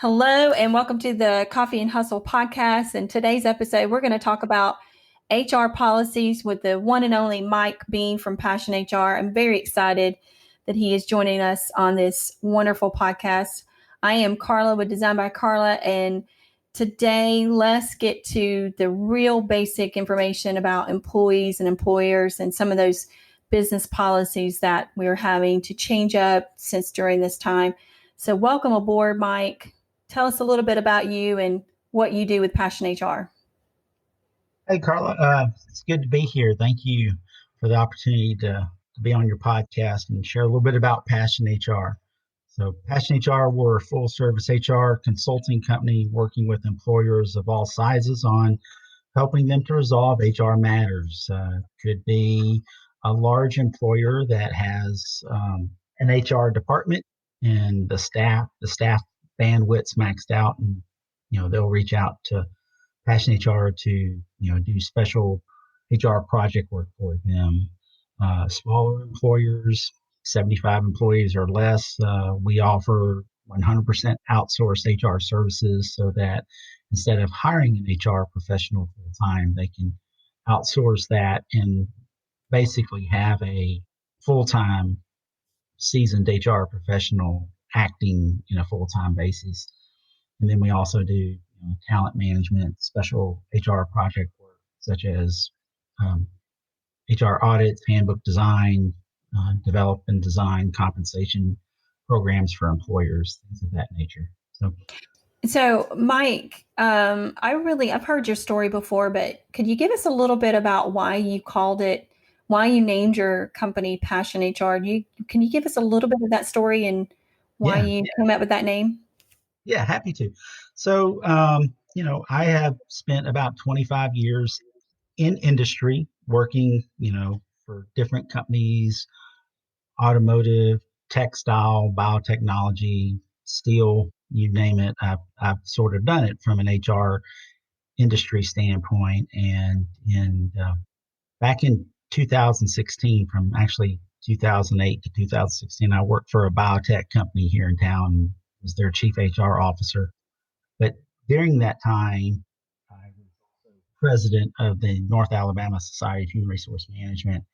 Hello, and welcome to the Coffee and Hustle podcast. In today's episode, we're going to talk about HR policies with the one and only Mike Bean from PassionHR. I'm very excited that he is joining us on this wonderful podcast. I am Carla with Design by Carla, and today let's get to the real basic information about employees and employers and some of those business policies that we're having to change up since during this time. So welcome aboard, Mike. Tell us a little bit about you and what you do with PassionHR. Hey, Carla. It's good to be here. Thank you for the opportunity to be on your podcast and share a little bit about PassionHR. So PassionHR, we're a full-service HR consulting company working with employers of all sizes on helping them to resolve HR matters. Could be a large employer that has an HR department and the staff bandwidth's maxed out, and they'll reach out to PassionHR to do special HR project work for them. Smaller employers, 75 employees or less, we offer 100% outsourced HR services so that instead of hiring an HR professional full time, they can outsource that and basically have a full-time seasoned HR professional acting in a full-time basis. And then we also do talent management, special HR project work, such as HR audits, handbook design, develop and design compensation programs for employers, things of that nature. So Mike, I've heard your story before, but could you give us a little bit about why you named your company PassionHR? Can you give us a little bit of that story and why you came up with that name? Yeah, happy to. So, I have spent about 25 years in industry working, for different companies, automotive, textile, biotechnology, steel, you name it. I've sort of done it from an HR industry standpoint. And back in 2016, from actually 2008 to 2016, I worked for a biotech company here in town, was their chief HR officer. But during that time, I was also president of the North Alabama Society of Human Resource Management.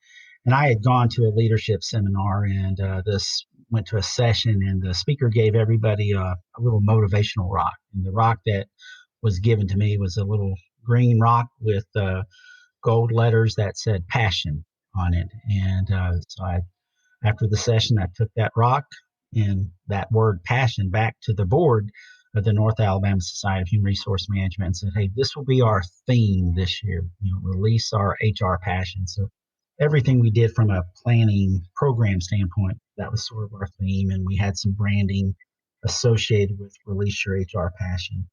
And I had gone to a leadership seminar, and this went to a session, and the speaker gave everybody a little motivational rock. And the rock that was given to me was a little green rock with gold letters that said passion on it. And after the session, I took that rock and that word passion back to the board of the North Alabama Society of Human Resource Management and said, hey, this will be our theme this year, release our HR passion. So everything we did from a planning program standpoint, that was sort of our theme. And we had some branding associated with release your HR passion.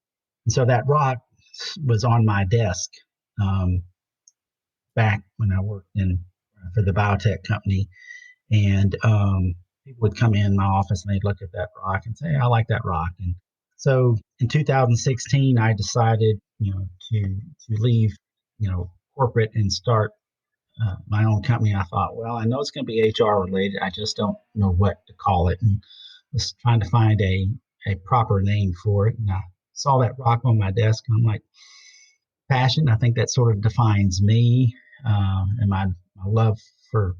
And so that rock was on my desk back when I worked for the biotech company. And people would come in my office and they'd look at that rock and say, I like that rock. And so in 2016, I decided, to leave, corporate and start my own company. I thought, well, I know it's going to be HR related. I just don't know what to call it. And was trying to find a proper name for it. And I saw that rock on my desk. And I'm like, passion. I think that sort of defines me and my love for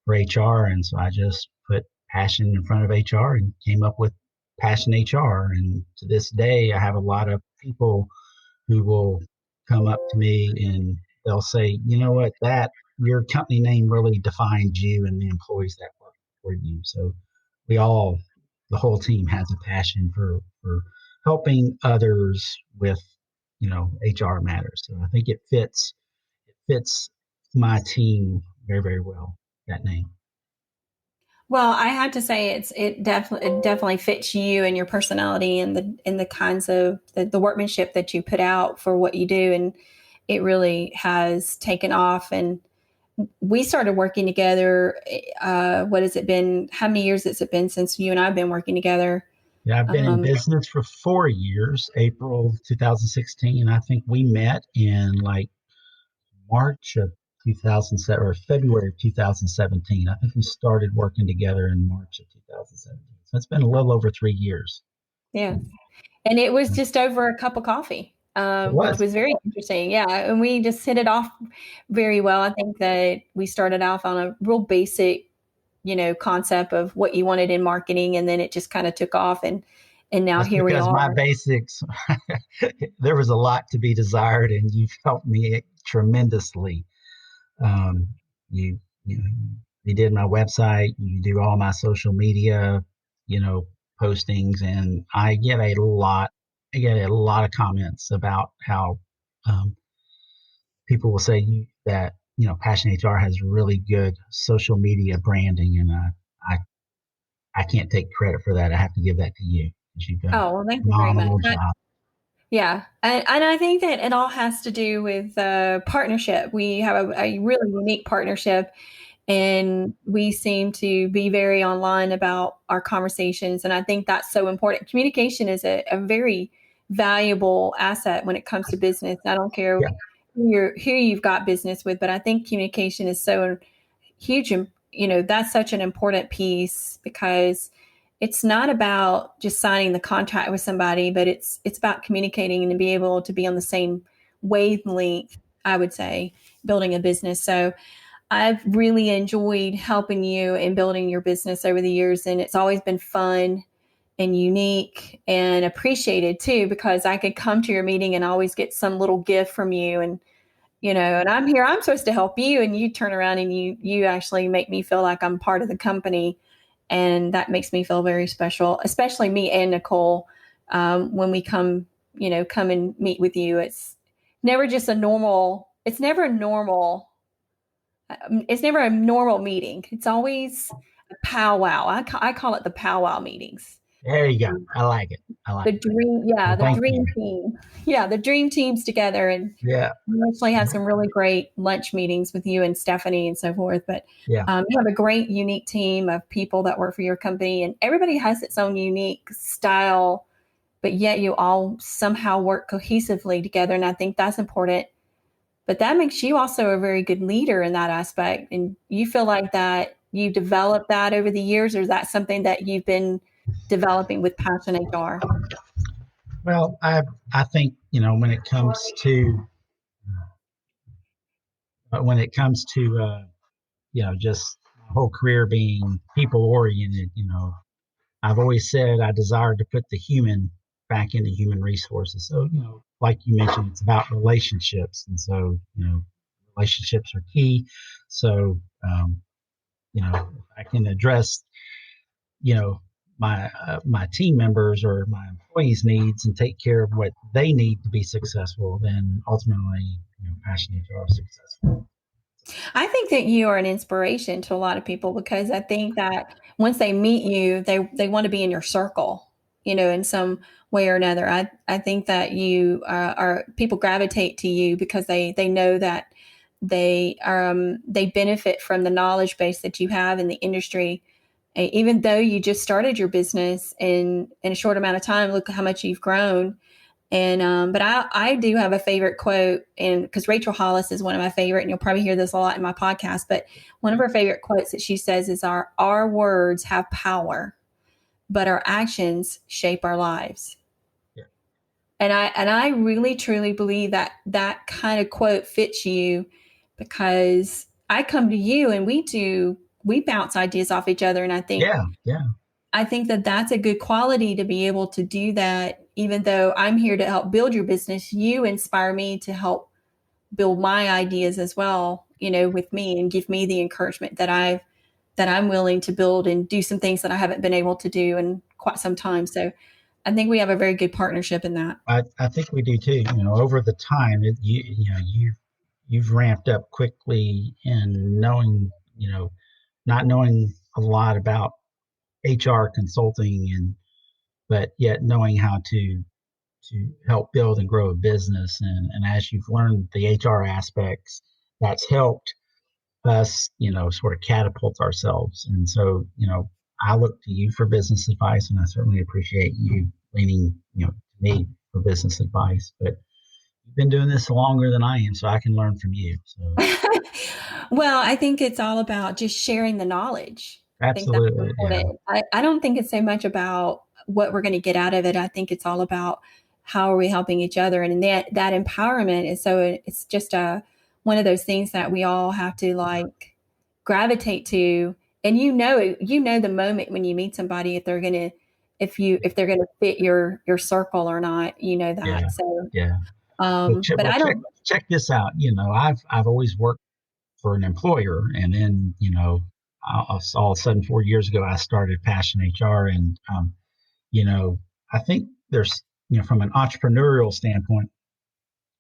HR. And so I just put passion in front of HR and came up with PassionHR. And to this day, I have a lot of people who will come up to me and they'll say, you know what, your company name really defines you and the employees that work for you. So the whole team has a passion for helping others with, HR matters. So I think it fits my team very, very well, that name. Well, I have to say it definitely fits you and your personality and the kinds of the workmanship that you put out for what you do, and it really has taken off. And we started working together. What has it been? How many years has it been since you and I have been working together? Yeah, I've been in business for 4 years, April 2016. I think we met in like March of 2007 or February of 2017. I think we started working together in March of 2017. So it's been a little over 3 years. Yeah. And it was just over a cup of coffee, It which was. was very interesting. Yeah. And we just hit it off very well. I think that we started off on a real basic, concept of what you wanted in marketing. And then it just kind of took off. And now That's here we because my are. basics, there was a lot to be desired, and you've helped me tremendously. Um, you know, you did my website, you do all my social media, you know, postings, and I get a lot of comments about how um, people will say that Passion HR has really good social media branding, and I I can't take credit for that. I have to give that to you because you've done Oh, well, a thank you very much. phenomenal job. Yeah. And I think that it all has to do with partnership. We have a really unique partnership, and we seem to be very online about our conversations. And I think that's so important. Communication is a very valuable asset when it comes to business. I don't care Yeah, who you've got business with, but I think communication is so huge. And, that's such an important piece, because it's not about just signing the contract with somebody, but it's about communicating and to be able to be on the same wavelength, I would say, building a business. So I've really enjoyed helping you in building your business over the years, and it's always been fun and unique and appreciated too, because I could come to your meeting and always get some little gift from you. And I'm here, I'm supposed to help you, and you turn around and you actually make me feel like I'm part of the company. And that makes me feel very special, especially me and Nicole. When we come and meet with you, never just a normal, it's never a normal, it's never a normal meeting. It's always a powwow. I call it the powwow meetings. there you go. I like it. I like The it. dream, yeah, Well, the thank dream you. team. Yeah, the dream teams together. And Yeah, we actually had some really great lunch meetings with you and Stephanie and so forth. But yeah. you have a great, unique team of people that work for your company, and everybody has its own unique style, but yet you all somehow work cohesively together. And I think that's important. But that makes you also a very good leader in that aspect. And you feel like that you developed that over the years, or is that something that you've been developing with Passion HR? Well, I think when it comes to just my whole career being people oriented, I've always said I desire to put the human back into human resources. So, like you mentioned, it's about relationships. And so, relationships are key. So, if I can address, you know, my team members or my employees' needs and take care of what they need to be successful, then ultimately, Passion HR is successful. I think that you are an inspiration to a lot of people, because I think that once they meet you, they want to be in your circle, in some way or another. I think that you are people gravitate to you because they know that they benefit from the knowledge base that you have in the industry. Even though you just started your business in a short amount of time, look how much you've grown. And but I do have a favorite quote, and because Rachel Hollis is one of my favorite, and you'll probably hear this a lot in my podcast. But one of her favorite quotes that she says is, "Our words have power, but our actions shape our lives." Yeah. And I really truly believe that that kind of quote fits you, because I come to you and we bounce ideas off each other, and Yeah. Yeah. I think that that's a good quality to be able to do that. Even though I'm here to help build your business, you inspire me to help build my ideas as well, with me, and give me the encouragement that I'm willing to build and do some things that I haven't been able to do in quite some time. So I think we have a very good partnership in that. I think we do too. Over the time, you've ramped up quickly in knowing, not knowing a lot about HR consulting, but yet knowing how to help build and grow a business. And as you've learned the HR aspects, that's helped us, sort of catapult ourselves. And so, I look to you for business advice, and I certainly appreciate you leaning, to me for business advice. But you've been doing this longer than I am, so I can learn from you. So Well, I think it's all about just sharing the knowledge. I think that's absolutely, yeah, important. I don't think it's so much about what we're going to get out of it. I think it's all about how are we helping each other, and that empowerment is so. It's just one of those things that we all have to like gravitate to. And the moment when you meet somebody, if they're gonna fit your circle or not, Yeah. that. So, Yeah. Well, but I don't. check this out. I've always worked for an employer, and then all of a sudden 4 years ago I started Passion HR, and you know I think there's from an entrepreneurial standpoint,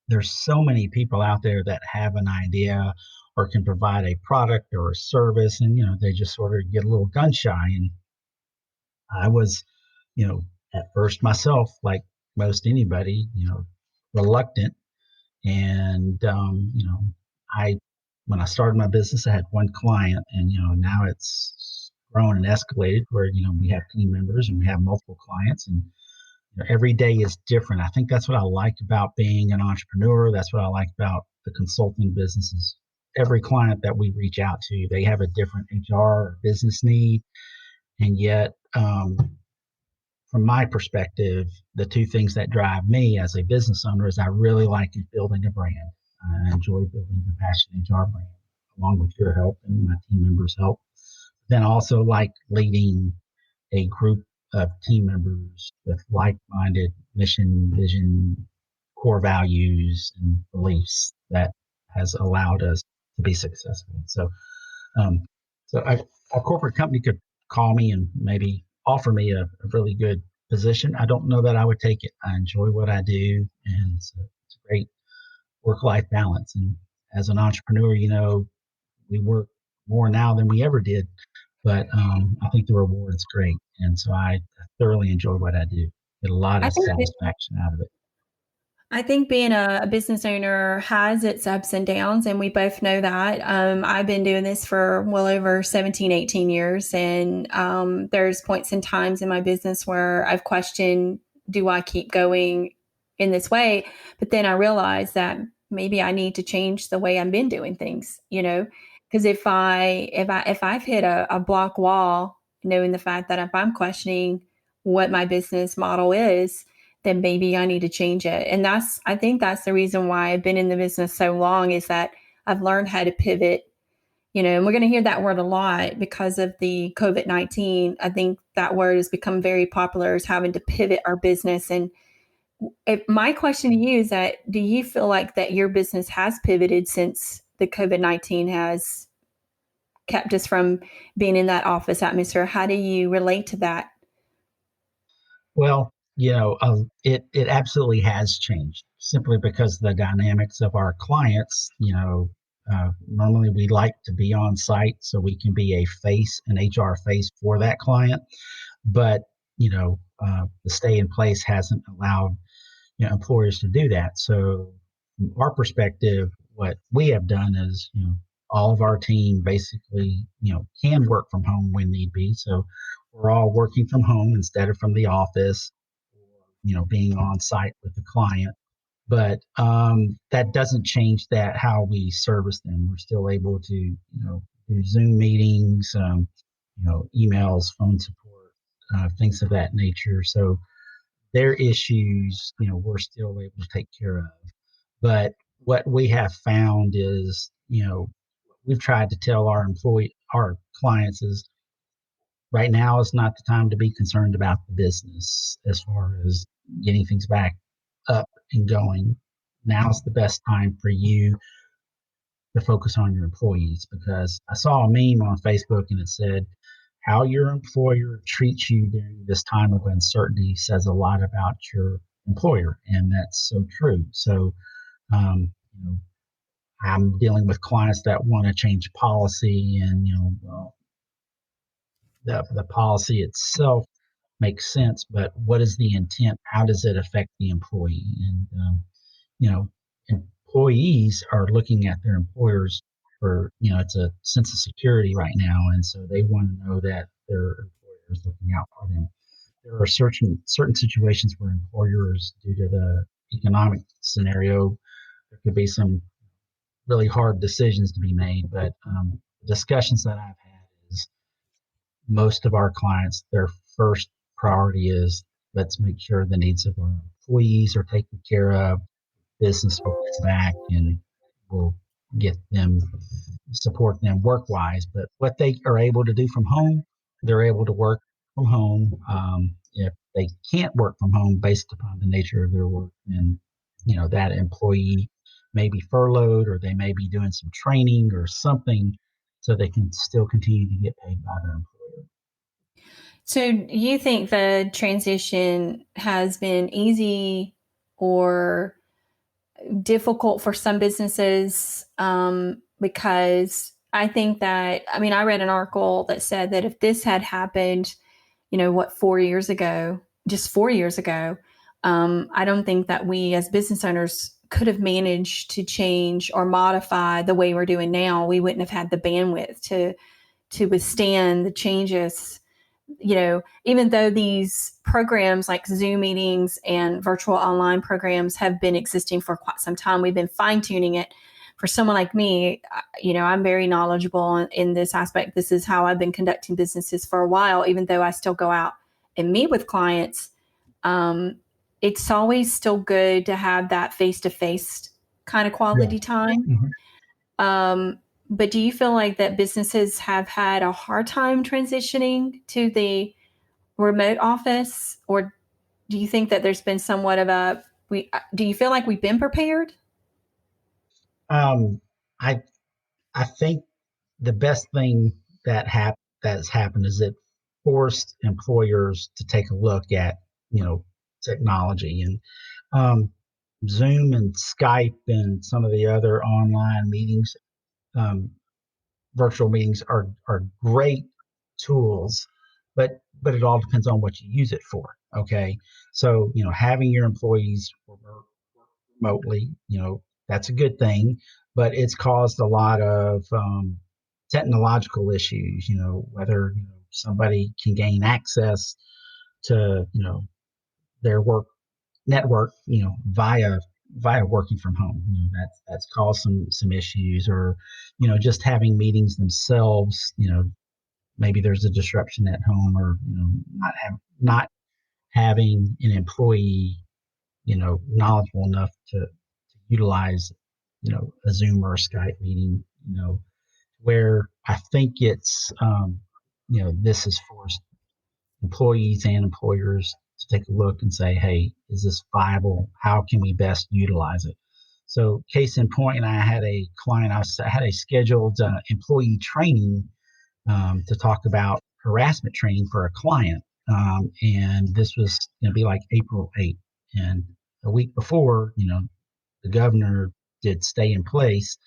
there's so many people out there that have an idea or can provide a product or a service, and they just sort of get a little gun shy. And I was, you know, at first myself, like most anybody, reluctant. And I when I started my business, I had one client, and now it's grown and escalated where we have team members and we have multiple clients, and every day is different. I think that's what I like about being an entrepreneur. That's what I like about the consulting businesses. Every client that we reach out to, they have a different HR or business need, and yet from my perspective, the two things that drive me as a business owner is I really like building a brand. I enjoy building the Passion HR brand, along with your help and my team members' help. Then also like leading a group of team members with like-minded mission, vision, core values, and beliefs that has allowed us to be successful. Um, a corporate company could call me and maybe offer me a really good position. I don't know that I would take it. I enjoy what I do, and it's a great work-life balance. And as an entrepreneur, we work more now than we ever did, but I think the reward is great, and so I thoroughly enjoy what I do. Get a lot I of think satisfaction out of it. I think being a business owner has its ups and downs, and we both know that. I've been doing this for well over 17, 18 years, and there's points and times in my business where I've questioned, do I keep going in this way? But then I realized that maybe I need to change the way I've been doing things, because if I've hit a block wall, knowing the fact that if I'm questioning what my business model is, then maybe I need to change it. And I think that's the reason why I've been in the business so long, is that I've learned how to pivot, and we're going to hear that word a lot because of the COVID-19. I think that word has become very popular, as having to pivot our business. And my question to you is that, do you feel like that your business has pivoted since the COVID-19 has kept us from being in that office atmosphere? How do you relate to that? Well, it absolutely has changed simply because the dynamics of our clients. Normally we like to be on site so we can be a face, an HR face for that client, but the stay in place hasn't allowed employers to do that. So from our perspective, what we have done is, all of our team basically, can work from home when need be. So we're all working from home instead of from the office, or, being on site with the client. But that doesn't change that how we service them. We're still able to, do Zoom meetings, emails, phone support, things of that nature. So their issues, we're still able to take care of. But what we have found is, we've tried to tell our clients is right now is not the time to be concerned about the business as far as getting things back up and going. Now's the best time for you to focus on your employees, because I saw a meme on Facebook and it said, how your employer treats you during this time of uncertainty says a lot about your employer. And that's so true. So, you know, I'm dealing with clients that want to change policy, and, well, the policy itself makes sense, but what is the intent? How does it affect the employee? And, you know, employees are looking at their employers for, it's a sense of security right now. And so they want to know that their employer is looking out for them. There are certain situations where employers, due to the economic scenario, there could be some really hard decisions to be made. But discussions that I've had is most of our clients, their first priority is let's make sure the needs of our employees are taken care of. Business will come back and we'll get them, support them work wise. But what they are able to do from home, they're able to work from home. If they can't work from home based upon the nature of their work, then that employee may be furloughed or they may be doing some training or something so they can still continue to get paid by their employer. So do you think the transition has been easy or difficult for some businesses? Because I think that, I read an article that said that if this had happened, 4 years ago, just 4 years ago, I don't think that we as business owners could have managed to change or modify the way we're doing now. We wouldn't have had the bandwidth to withstand the changes. Even though these programs like Zoom meetings and virtual online programs have been existing for quite some time, we've been fine tuning it. For someone like me, I'm very knowledgeable in this aspect. This is how I've been conducting businesses for a while, even though I still go out and meet with clients. It's always still good to have that face-to-face kind of quality time. Mm-hmm. But do you feel like that businesses have had a hard time transitioning to the remote office, or do you think that there's been somewhat of do you feel like we've been prepared? I think the best thing that's happened is it forced employers to take a look at technology and Zoom and Skype and some of the other online meetings, virtual meetings are great tools, but it all depends on what you use it for. Okay, so having your employees work remotely, that's a good thing, but it's caused a lot of technological issues. Whether somebody can gain access to their work network, via working from home. That's caused some issues, or just having meetings themselves. Maybe there's a disruption at home, or not having an employee knowledgeable enough to utilize a Zoom or a Skype meeting. Where I think it's this has forced employees and employers to take a look and say, hey, is this viable? How can we best utilize it? So case in point, I had a client, I had a scheduled employee training to talk about harassment training for a client. And this was going to be like April 8th. And a week before, the governor did stay in place.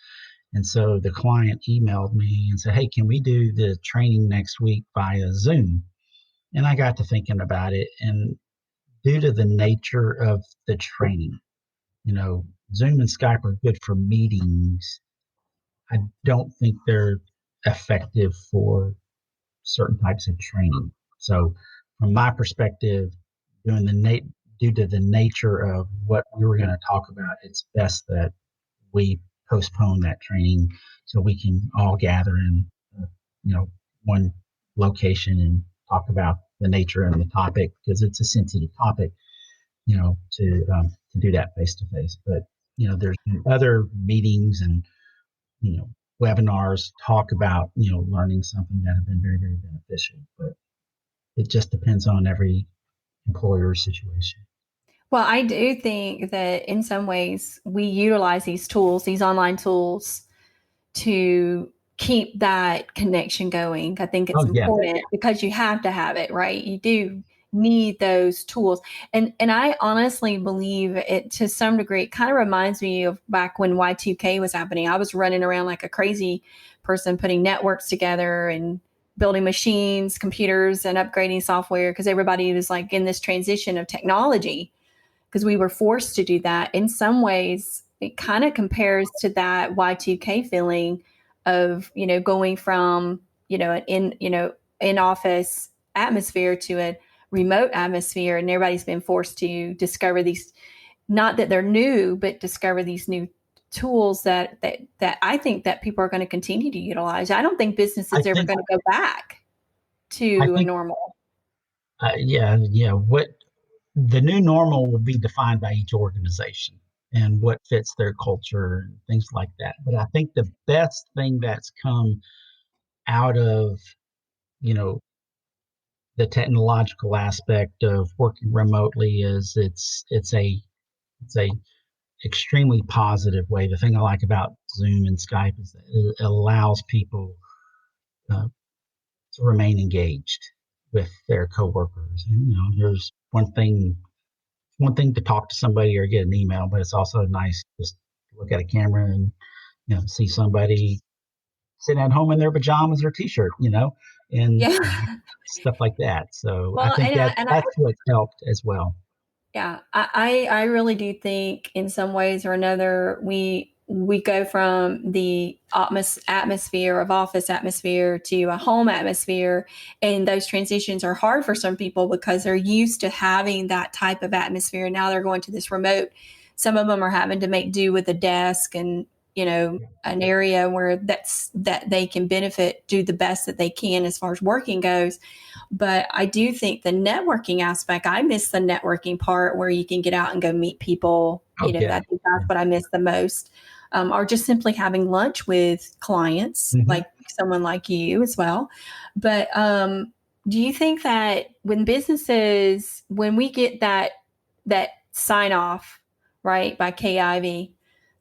And so the client emailed me and said, hey, can we do the training next week via Zoom? And I got to thinking about it. And due to the nature of the training, Zoom and Skype are good for meetings. I don't think they're effective for certain types of training. So, from my perspective, due to the nature of what we were going to talk about, it's best that we postpone that training so we can all gather in, one location and talk about the nature and the topic, because it's a sensitive topic, to do that face to face. But there's other meetings and webinars talk about learning something that have been very, very beneficial. But it just depends on every employer's situation. Well, I do think that in some ways we utilize these tools, these online tools, to keep that connection going. I think it's important because you have to have it, right? You do need those tools. And I honestly believe it, to some degree, it kind of reminds me of back when Y2K was happening. I was running around like a crazy person, putting networks together and building machines, computers, and upgrading software, because everybody was like in this transition of technology, because we were forced to do that. In some ways, it kind of compares to that Y2K feeling of, going from, an in office atmosphere to a remote atmosphere. And everybody's been forced to discover these, not that they're new, but discover these new tools that I think that people are going to continue to utilize. I don't think business is ever going to go back to normal. Yeah. What the new normal will be defined by each organization and what fits their culture and things like that. But I think the best thing that's come out of, you know, the technological aspect of working remotely is it's a extremely positive way. The thing I like about Zoom and Skype is that it allows people uh, to remain engaged with their coworkers. And, there's one thing to talk to somebody or get an email, but it's also nice just to look at a camera and see somebody sitting at home in their pajamas or t-shirt, and Yeah. stuff like that. So I Well, think that and I that's what's helped as well. yeah, I really do think in some ways or another we go from the atmosphere of office atmosphere to a home atmosphere, and those transitions are hard for some people because they're used to having that type of atmosphere, and now they're going to this remote. Some of them are having to make do with a desk and an area where that they can benefit, do the best that they can as far as working goes. But I do think the networking aspect, I miss the networking part where you can get out and go meet people. Oh yeah. I think that's what I miss the most. Or just simply having lunch with clients, Hmm. like someone like you as well. But do you think that when we get that sign off, right, by KIV,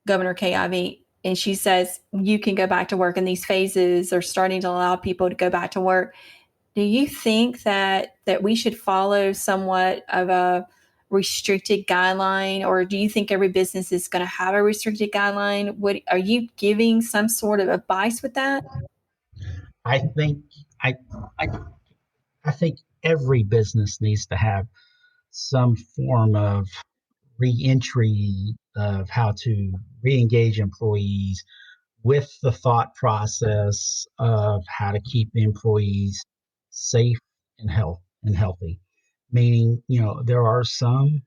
Governor KIV, and she says you can go back to work, and these phases are starting to allow people to go back to work, do you think that we should follow somewhat of a restricted guideline, or do you think every business is going to have a restricted guideline? What are you giving some sort of advice with that? I think I, I I think every business needs to have some form of reentry of how to re-engage employees with the thought process of how to keep employees safe and healthy. Meaning, there are some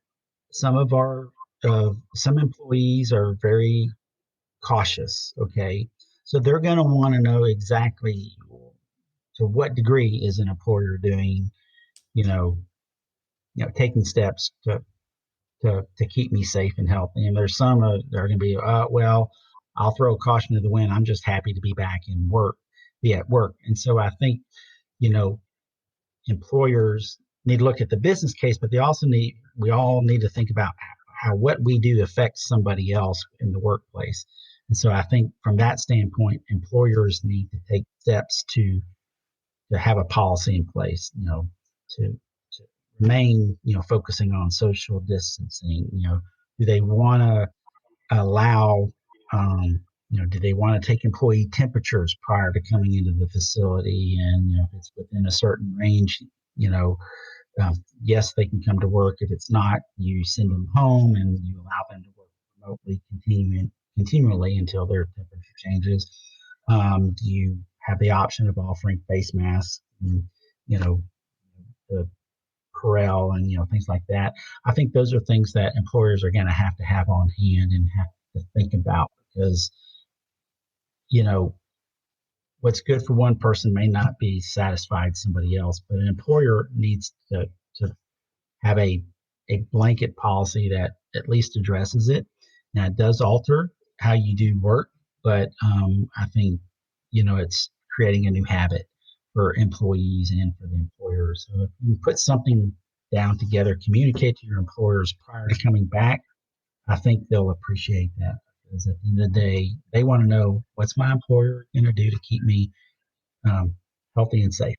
of our some employees are very cautious. Okay, so they're going to want to know exactly to what degree is an employer doing, you know, taking steps to keep me safe and healthy. And there's some that are going to be, well, I'll throw caution to the wind. I'm just happy to be at work. And so I think, you know, employers need to look at the business case, but we all need to think about how what we do affects somebody else in the workplace. And so I think from that standpoint, employers need to take steps to have a policy in place, to remain, focusing on social distancing. Do they want to allow, do they want to take employee temperatures prior to coming into the facility? And, if it's within a certain range, you know, yes, they can come to work. If it's not, you send them home and you allow them to work remotely continually until their temperature changes. Do you have the option of offering face masks and, you know, the Corel and, things like that? I think those are things that employers are going to have on hand and have to think about because, you know, what's good for one person may not be satisfied somebody else, but an employer needs to have a blanket policy that at least addresses it. Now, it does alter how you do work, but I think, it's creating a new habit for employees and for the employers. So if you put something down together, communicate to your employers prior to coming back, I think they'll appreciate that because at the end of the day, they want to know what's my employer going to do to keep me healthy and safe.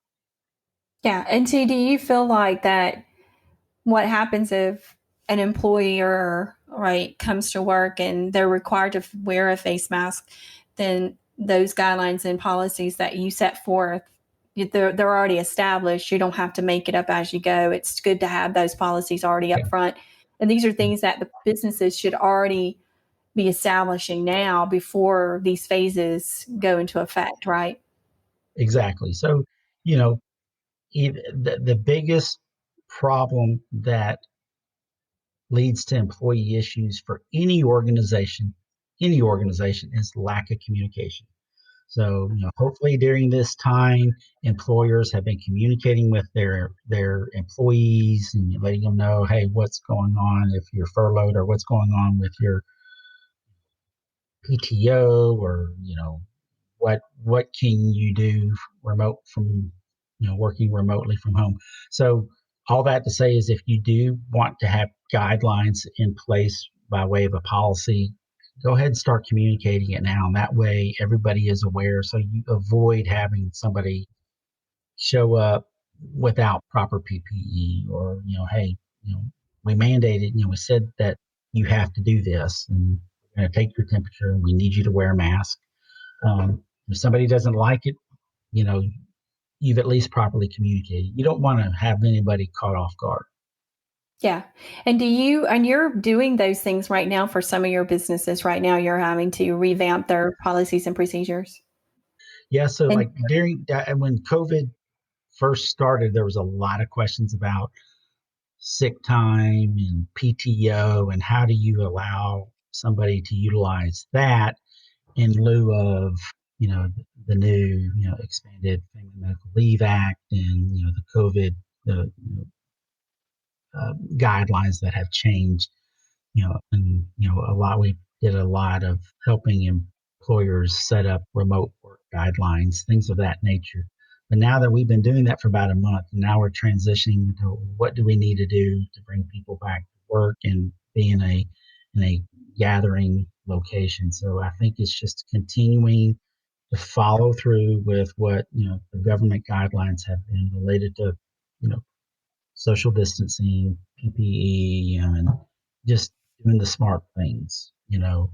Yeah. And so do you feel like that what happens if an employer, right, comes to work and they're required to wear a face mask, then those guidelines and policies that you set forth, they're already established. You don't have to make it up as you go. It's good to have those policies already up Okay. front. And these are things that the businesses should already be establishing now before these phases go into effect, right? Exactly. So, you know, the biggest problem that leads to employee issues for any organization is lack of communication. So, hopefully during this time, employers have been communicating with their employees and letting them know, hey, what's going on if you're furloughed, or what's going on with your PTO, or what can you do remote from working remotely from home. So all that to say is, if you do want to have guidelines in place by way of a policy, go ahead and start communicating it now, and that way everybody is aware, so you avoid having somebody show up without proper PPE, or hey, we mandated, we said that you have to do this, and we're going to take your temperature and we need you to wear a mask. If somebody doesn't like it, you know, you've at least properly communicated. You don't want to have anybody caught off guard. Yeah. And you're doing those things right now for some of your businesses right now, you're having to revamp their policies and procedures. Yeah. So And like during that, when COVID first started, there was a lot of questions about sick time and PTO, and how do you allow somebody to utilize that in lieu of, the new, expanded Family Medical Leave Act, and, the COVID, the guidelines that have changed, and we did a lot of helping employers set up remote work guidelines, things of that nature. But now that we've been doing that for about a month, now we're transitioning to what do we need to do to bring people back to work and be in a gathering location. So I think it's just continuing to follow through with what the government guidelines have been related to you know social distancing, PPE, and just doing the smart things, to you know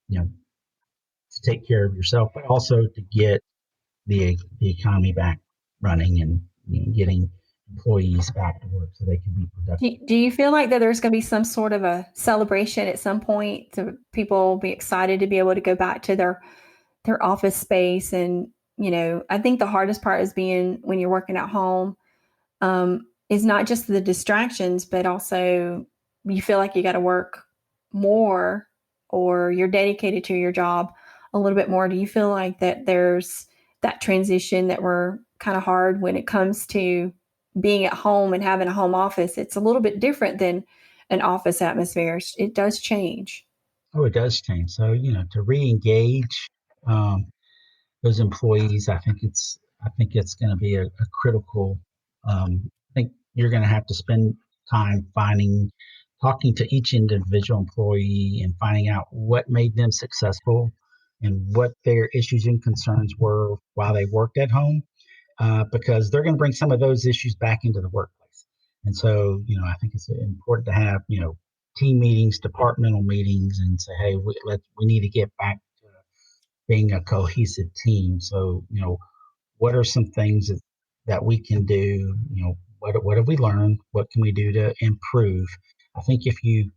to take care of yourself, but also to get the economy back running, and getting employees back to work so they can be productive. do you feel like that there's going to be some sort of a celebration at some point to people be excited to be able to go back to their office space? And, I think the hardest part is being when you're working at home, is not just the distractions, but also you feel like you got to work more, or you're dedicated to your job a little bit more. Do you feel like that there's that transition that we're kind of hard when it comes to being at home and having a home office? It's a little bit different than an office atmosphere. It does change. Oh, it does change. So, to re-engage um, those employees, I think it's going to be a critical. I think you're going to have to spend time talking to each individual employee and finding out what made them successful and what their issues and concerns were while they worked at home, because they're going to bring some of those issues back into the workplace. And so, I think it's important to have, team meetings, departmental meetings, and say, hey, we need to get back to being a cohesive team. So, what are some things that we can do? What have we learned? What can we do to improve? I think if you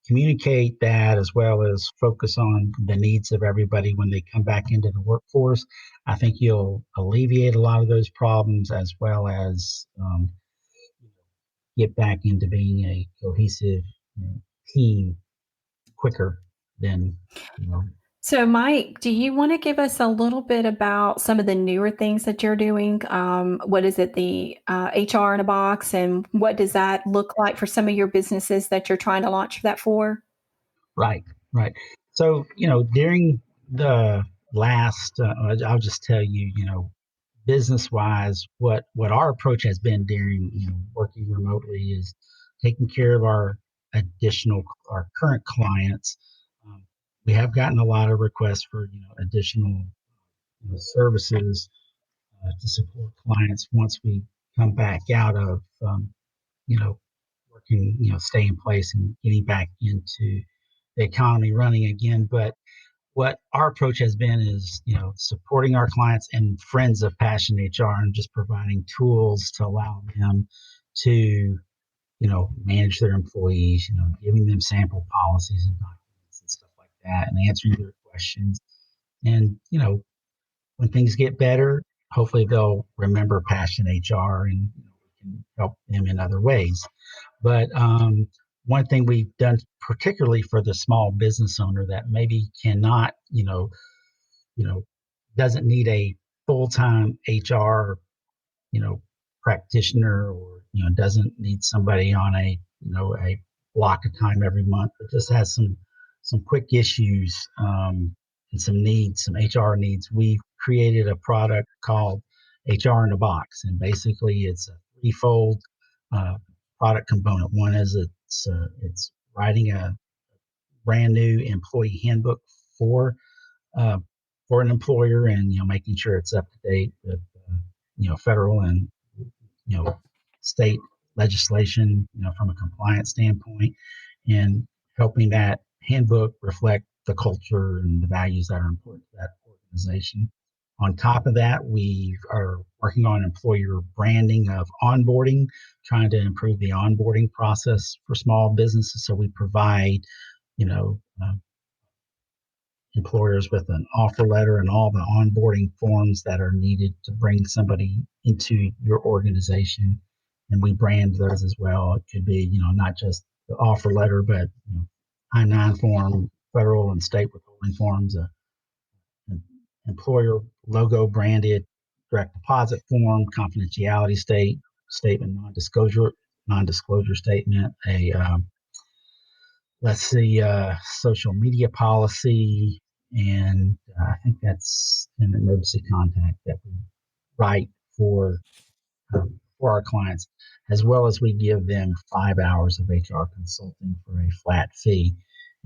communicate that, as well as focus on the needs of everybody when they come back into the workforce, I think you'll alleviate a lot of those problems, as well as get back into being a cohesive team quicker than you know So, Mike, do you want to give us a little bit about some of the newer things that you're doing? What is it, the HR in a box, and what does that look like for some of your businesses that you're trying to launch that for? Right, right. So, during the last, I'll just tell you, business wise, what our approach has been during, working remotely, is taking care of our current clients. Um, we have gotten a lot of requests for, additional services to support clients once we come back out of, you know, working, stay in place and getting back into the economy running again. But what our approach has been is, supporting our clients and friends of Passion HR, and just providing tools to allow them to, manage their employees, giving them sample policies and documents and stuff like that, and answering their questions. And, when things get better, hopefully they'll remember Passion HR, and we can help them in other ways. But one thing we've done, particularly for the small business owner that maybe cannot, doesn't need a full-time HR, you know, practitioner, or doesn't need somebody on a block of time every month, but just has some quick issues, and some needs, some HR needs. We've created a product called HR in a Box, and basically it's a threefold uh, product component. One is it's writing a brand new employee handbook for uh, for an employer, and making sure it's up to date with federal and you know state legislation, from a compliance standpoint, and helping that handbook reflect the culture and the values that are important to that organization. On top of that, we are working on employer branding of onboarding, trying to improve the onboarding process for small businesses. So we provide, you know, uh, employers with an offer letter and all the onboarding forms that are needed to bring somebody into your organization. And we brand those as well. It could be, not just the offer letter, but I-9 form, federal and state withholding forms, an employer logo branded direct deposit form, confidentiality statement, non-disclosure statement, a let's see, social media policy, and I think that's an emergency contact that we write for our clients, as well as we give them 5 hours of HR consulting for a flat fee.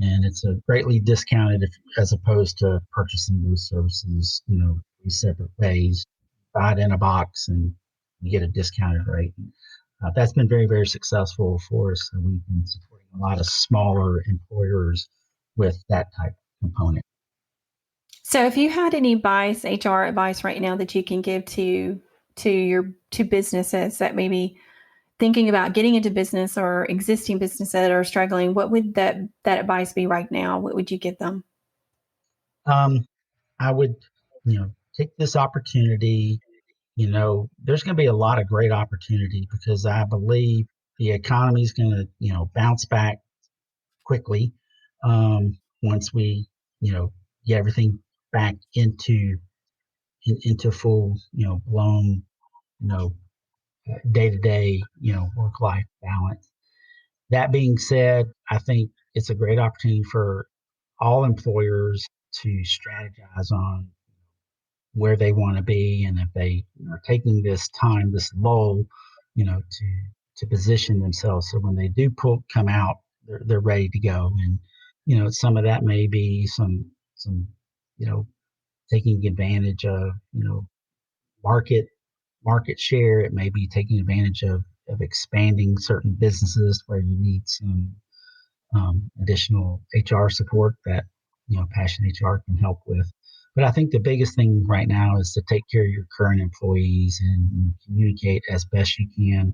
And it's a greatly discounted as opposed to purchasing those services, three separate ways. Buy it in a box and you get a discounted rate. That's been very, very successful for us. And we've been supporting a lot of smaller employers with that type of component. So if you had any HR advice right now that you can give to businesses that may be thinking about getting into business, or existing businesses that are struggling, what would that advice be right now? What would you give them? I would, take this opportunity. There's going to be a lot of great opportunity because I believe the economy is going to, bounce back quickly, once we, get everything back into full, blown, you know, day to day, work life balance. That being said, I think it's a great opportunity for all employers to strategize on where they want to be, and if they are taking this time, this lull, to position themselves so when they do come out, they're ready to go. And some of that may be some you know taking advantage of market market share. It may be taking advantage of expanding certain businesses where you need some additional HR support that Passion HR can help with. But I think the biggest thing right now is to take care of your current employees and communicate as best you can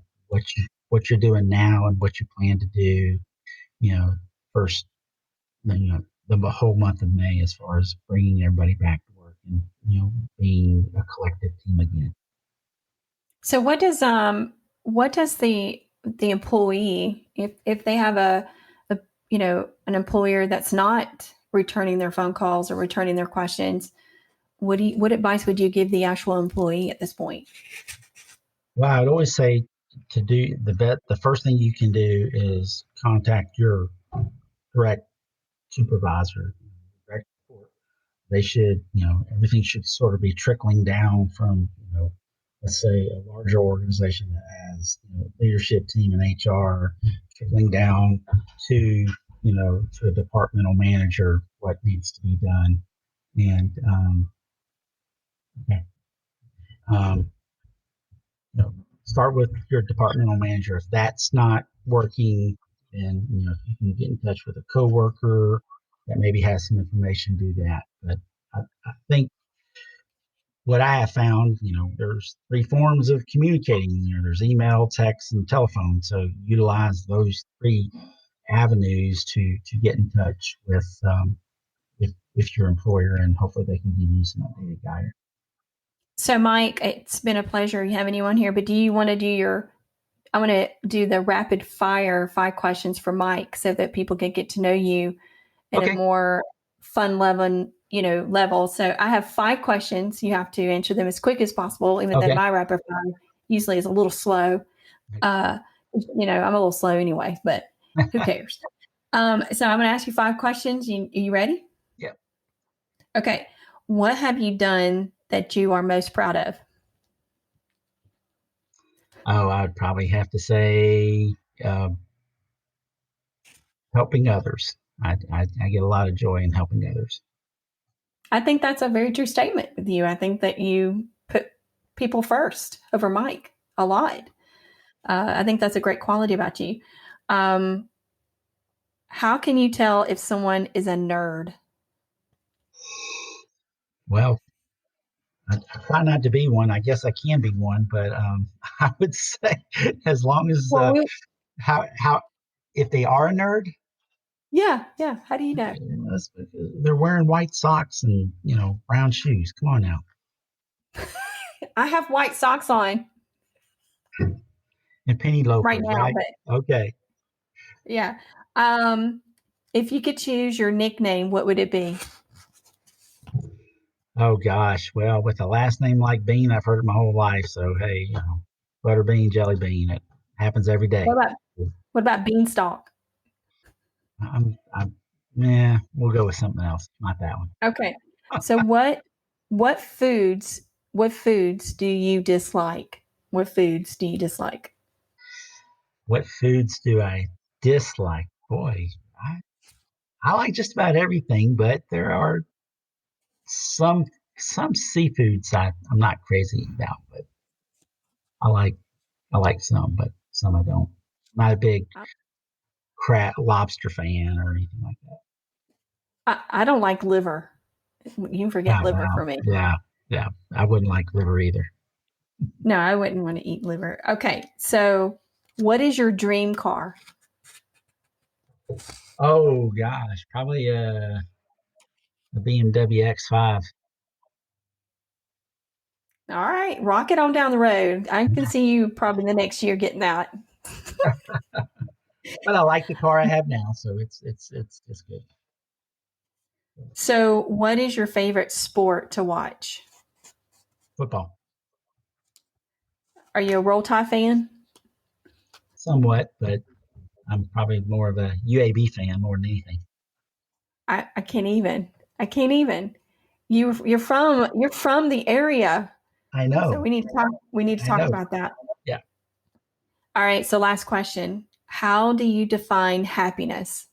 what you're doing now and what you plan to do. First, the whole month of May, as far as bringing everybody back to work and being a collective team again. So what does the employee, if they have a an employer that's not returning their phone calls or returning their questions, what advice would you give the actual employee at this point? Well, I'd always say to do the first thing you can do is contact your direct supervisor, direct report. They should, everything should sort of be trickling down from, let's say a larger organization that has leadership team and HR, trickling down to, to a departmental manager, what needs to be done. And, okay. um, start with your departmental manager. If that's not working, then if you can get in touch with a coworker that maybe has some information, do that. But I think what I have found, there's three forms of communicating. There's email, text, and telephone. So utilize those three avenues to get in touch with your employer, and hopefully they can give you some updated guidance. So Mike, it's been a pleasure. You have anyone here, but do you want to do your I'm going to do the rapid fire 5 questions for Mike so that people can get to know you at a Okay. more fun level. So I have 5 questions. You have to answer them as quick as possible, even though Okay. my rapid fire usually is a little slow. I'm a little slow anyway, but who cares? So I'm going to ask you 5 questions. Are you ready? Yeah. Okay. What have you done that you are most proud of? Oh, I would probably have to say helping others. I get a lot of joy in helping others. I think that's a very true statement with you. I think that you put people first over Mike a lot. I think that's a great quality about you. How can you tell if someone is a nerd? Well, I try not to be one. I guess I can be one, but I would say as long as Well, how if they are a nerd, yeah. How do you know? they're wearing white socks and brown shoes. Come on now. I have white socks on And penny right loafers, now, right? but Okay. yeah. If you could choose your nickname, what would it be? Oh gosh. Well, with a last name like Bean, I've heard it my whole life. So hey, butter bean, jelly bean. It happens every day. What about Beanstalk? Yeah, we'll go with something else. Not that one. Okay. So what foods do you dislike? What foods do you dislike? What foods do I dislike? Boy, I, I like just about everything, but there are some some seafoods I'm not crazy about, but I like I like some, but some I don't. Not a big crab lobster fan or anything like that. I don't like liver. You can forget Oh liver wow. for me. Yeah. I wouldn't like liver either. No, I wouldn't want to eat liver. Okay. So what is your dream car? Oh gosh, probably a BMW X5. All right. Rock it on down the road. I can see you probably the next year getting that. But I like the car I have now, so it's good. So what is your favorite sport to watch? Football, Are you a Roll Tide fan? somewhat, but I'm probably more of a UAB fan more than anything. I can't even. I can't even. You're from the area. I So know, we need to talk about that. Yeah, All right, so last question. How do you define happiness?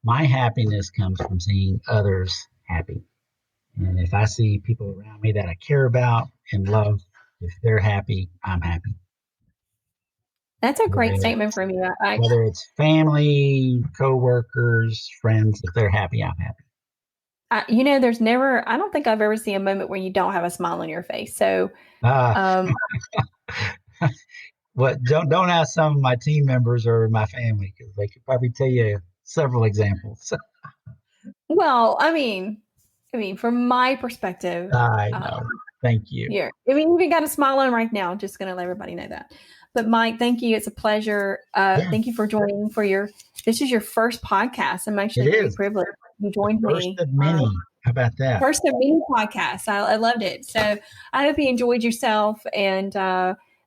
my happiness comes from seeing others happy, and if I see people around me that I care about and love, if they're happy, I'm happy. That's a great Whether statement from you. whether it's family, coworkers, friends, if they're happy, I'm happy. There's never, I don't think I've ever seen a moment where you don't have a smile on your face. So, Uh, um, what don't ask some of my team members or my family because they could probably tell you several examples. well, from my perspective, I um, know. Thank you. you even got a smile on right now. Just going to let everybody know that. But Mike, thank you. It's a pleasure. Yeah, Thank you for joining this is your first podcast. I'm it actually very is. privileged you The joined first me. of many. How about that? First of many podcasts. I loved it. So I hope you enjoyed yourself. And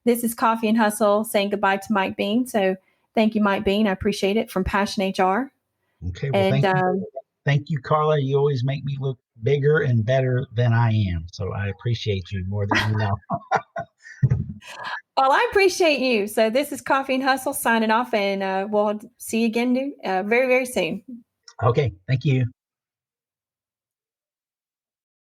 this is Coffee and Hustle saying goodbye to Mike Bean. So thank you, Mike Bean. I appreciate it from Passion HR. Okay. Well, And thank you. Thank you, Carla. You always make me look bigger and better than I am. So I appreciate you more than you know. well, I appreciate you. So this is Coffee and Hustle signing off, and we'll see you again very, very soon. Okay. Thank you.